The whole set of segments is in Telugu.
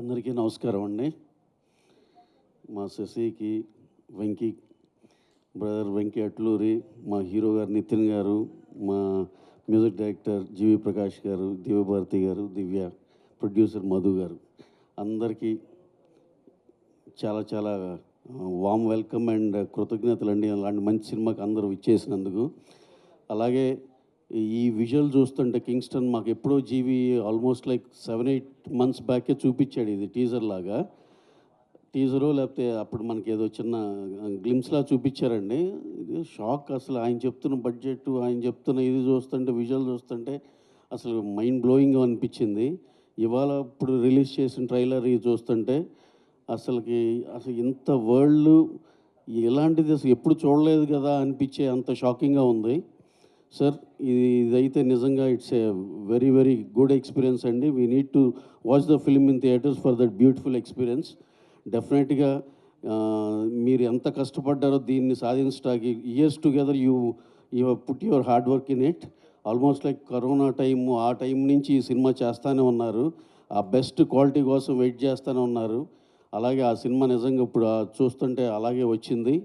అందరికీ నమస్కారం అండి. మా శశికి, వెంకీ బ్రదర్ వెంకీ అట్లూరి, మా హీరో గారు నితిన్ గారు, మా మ్యూజిక్ డైరెక్టర్ జీవి ప్రకాష్ గారు, దివ్యభారతి గారు, దివ్య, ప్రొడ్యూసర్ మధు గారు, అందరికీ చాలా చాలా వామ్ వెల్కమ్ అండ్ కృతజ్ఞతలు అండి. అలాంటి మంచి సినిమాకి అందరూ ఇచ్చేసినందుకు. అలాగే ఈ విజువల్ చూస్తుంటే కింగ్స్టన్ మాకు ఎప్పుడో జీవి ఆల్మోస్ట్ లైక్ 7-8 months బ్యాకే చూపించాడు. ఇది టీజర్ లాగా, టీజరు లేకపోతే అప్పుడు మనకి ఏదో చిన్న గ్లిమ్స్లా చూపించారండి. ఇది షాక్ అసలు. ఆయన చెప్తున్న బడ్జెట్, ఆయన చెప్తున్న ఇది చూస్తుంటే, విజువల్ చూస్తుంటే అసలు మైండ్ బ్లోయింగ్ అనిపించింది. ఇవాళ ఇప్పుడు రిలీజ్ చేసిన ట్రైలర్ ఇది చూస్తుంటే అసలు ఇంత వరల్డ్ ఇలాంటిది అసలు ఎప్పుడు చూడలేదు కదా అనిపించే అంత షాకింగ్గా ఉంది సార్. ఇదైతే నిజంగా it's a very very good experience అండి. We need to watch the film in theatres for that beautiful experience. డెఫినెట్గా మీరు ఎంత కష్టపడ్డారో దీన్ని సాధించడానికి, years together you put your hard work in it. Almost like corona time, ఆ టైం నుంచి ఈ సినిమా చేస్తూనే ఉన్నారు. ఆ బెస్ట్ క్వాలిటీ కోసం వెయిట్ చేస్తూనే ఉన్నారు. అలాగే ఆ సినిమా నిజంగా ఇప్పుడు చూస్తుంటే అలాగే వచ్చింది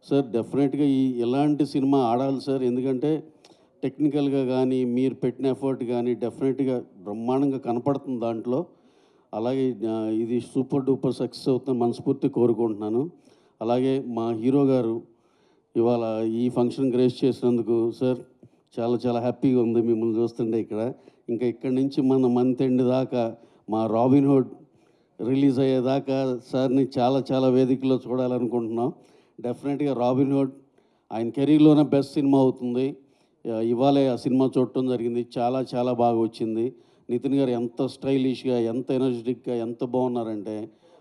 సార్. డెఫినెట్గా ఇలాంటి సినిమా ఆడాలి సార్. ఎందుకంటే టెక్నికల్గా కానీ మీరు పెట్టిన ఎఫర్ట్ కానీ డెఫినెట్గా బ్రహ్మాండంగా కనపడుతుంది దాంట్లో. అలాగే ఇది సూపర్ డూపర్ సక్సెస్ అవుతుందని మనస్ఫూర్తి కోరుకుంటున్నాను. అలాగే మా హీరో గారు ఇవాళ ఈ ఫంక్షన్ గ్రేస్ చేసినందుకు సార్ చాలా చాలా హ్యాపీగా ఉంది మిమ్మల్ని చూస్తుంటే ఇక్కడ. ఇంకా ఇక్కడి నుంచి మన మంత్ ఎండ్ దాకా మా రాబిన్ హుడ్ రిలీజ్ అయ్యేదాకా సార్ని చాలా చాలా వేదికలో చూడాలనుకుంటున్నాం. డెఫినెట్గా రాబిన్ హుడ్ ఆయన కెరీర్లోనే బెస్ట్ సినిమా అవుతుంది. ఇవాళే ఆ సినిమా చూడటం జరిగింది. చాలా చాలా బాగా వచ్చింది. నితిన్ గారు ఎంత స్టైలిష్గా, ఎంత ఎనర్జెటిక్గా, ఎంత బాగున్నారంటే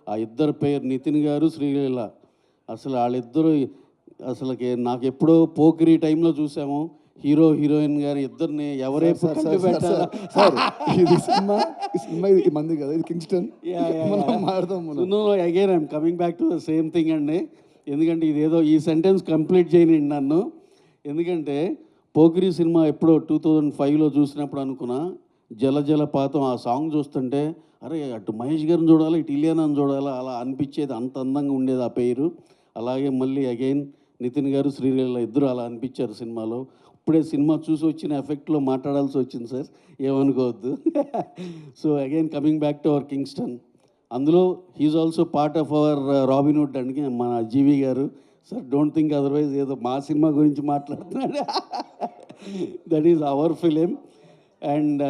ఆ ఇద్దరు పేరు నితిన్ గారు, శ్రీలీల, అసలు వాళ్ళిద్దరూ అసలుకి నాకు ఎప్పుడో పోకిరి టైంలో చూసాము. హీరో హీరోయిన్ గారు ఇద్దరిని ఎవరే పెట్టారా సార్. ఇది సినిమా ఇది మంది కదా, ఇది Kingston. Again I'm coming back to the same thing అండి. ఎందుకంటే ఇదేదో ఈ సెంటెన్స్ కంప్లీట్ చేయనండి నన్ను. ఎందుకంటే పోకిరి సినిమా ఎప్పుడో 2005లో చూసినప్పుడు అనుకున్నా, జల జలపాతం ఆ సాంగ్ చూస్తుంటే అరే అటు మహేష్ గారిని చూడాలి, ఇటు ఇలియానాని చూడాలా, అలా అనిపించేది. అంత అందంగా ఉండేది ఆ పేరు. అలాగే మళ్ళీ అగైన్ నితిన్ గారు, శ్రీలీల ఇద్దరు అలా అనిపించారు సినిమాలో. ఇప్పుడే సినిమా చూసి వచ్చిన ఎఫెక్ట్లో మాట్లాడాల్సి వచ్చింది సార్, ఏమనుకోవద్దు. So again coming back to our Kingston, అందులో he is also part of our Robin Hood అండి మన జీవి గారు. సార్ డోంట్ థింక్ అదర్వైజ్ ఏదో మా సినిమా గురించి మాట్లాడుతున్నాడు. That is our film. And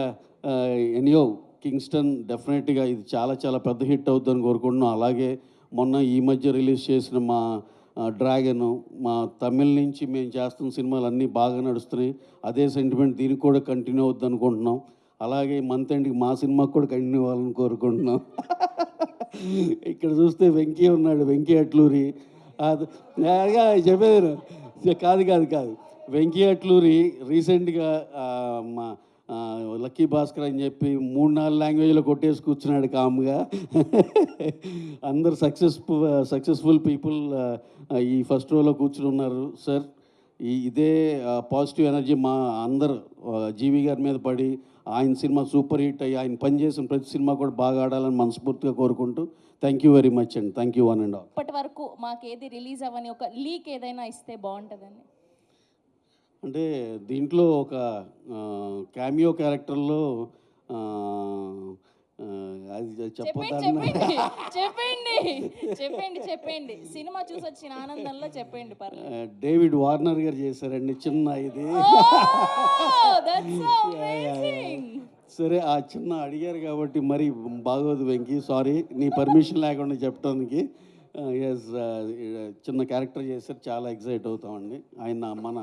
ఎనియో కింగ్స్టన్ డెఫినెట్గా ఇది చాలా చాలా పెద్ద హిట్ అవుతుందని కోరుకుంటున్నాం. అలాగే మొన్న ఈ మధ్య రిలీజ్ చేసిన మా డ్రాగన్, మా తమిళ్ నుంచి మేము చేస్తున్న సినిమాలు అన్నీ బాగా నడుస్తున్నాయి. అదే సెంటిమెంట్ దీనికి కూడా కంటిన్యూ అవుద్ది అనుకుంటున్నాం. అలాగే మంత్ ఎండ్కి మా సినిమాకి కూడా కంటిన్యూ అవ్వాలని కోరుకుంటున్నాం. ఇక్కడ చూస్తే వెంకీ ఉన్నాడు, వెంకీ అట్లూరి. చెప్పేది కాదు వెంకీ అట్లూరి రీసెంట్గా మా లక్కీ భాస్కర్ అని చెప్పి 3-4 లాంగ్వేజ్లో కొట్టేసి కూర్చున్నాడు కామ్గా. అందరు సక్సెస్ఫుల్ పీపుల్ ఈ ఫస్ట్ రోలో కూర్చుని ఉన్నారు సార్. ఇదే పాజిటివ్ ఎనర్జీ మా అందరు జీవి గారి మీద పడి ఆయన సినిమా సూపర్ హిట్ అయ్యి ఆయన పనిచేసిన ప్రతి సినిమా కూడా బాగా ఆడాలని మనస్ఫూర్తిగా కోరుకుంటూ థ్యాంక్ యూ వెరీ మచ్ అండి. Thank you one and all. ఇప్పటి వరకు మాకేది రిలీజ్ అవ్వని ఒక లీక్ ఏదైనా ఇస్తే బాగుంటుందండి. అంటే దీంట్లో ఒక క్యామియో క్యారెక్టర్లో అది చెప్పండి సినిమా చూసి వచ్చిన ఆనందంలో చెప్పండి. డేవిడ్ వార్నర్ గారు చేశారండి చిన్న ఇది. సరే ఆ చిన్న అడిగారు కాబట్టి మరి బాగోదు వెంకీ, సారీ నీ పర్మిషన్ లేకుండా చెప్పడానికి. ఎస్ చిన్న క్యారెక్టర్ చేశారు, చాలా ఎక్సైట్ అవుతామండి. ఆయన మన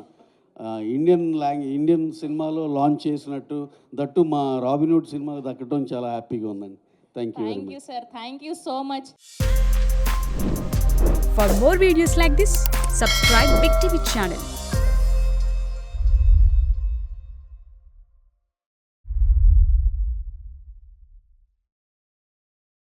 ఇండియన్ సినిమాలో లాంచ్ చేసినట్టు దట్టు మా రాబిన్ హుడ్ సినిమాకి దక్కడం చాలా హ్యాపీగా ఉందండి. Thank you very much. Sir thank you so much. For more videos like this, subscribe Big TV channel.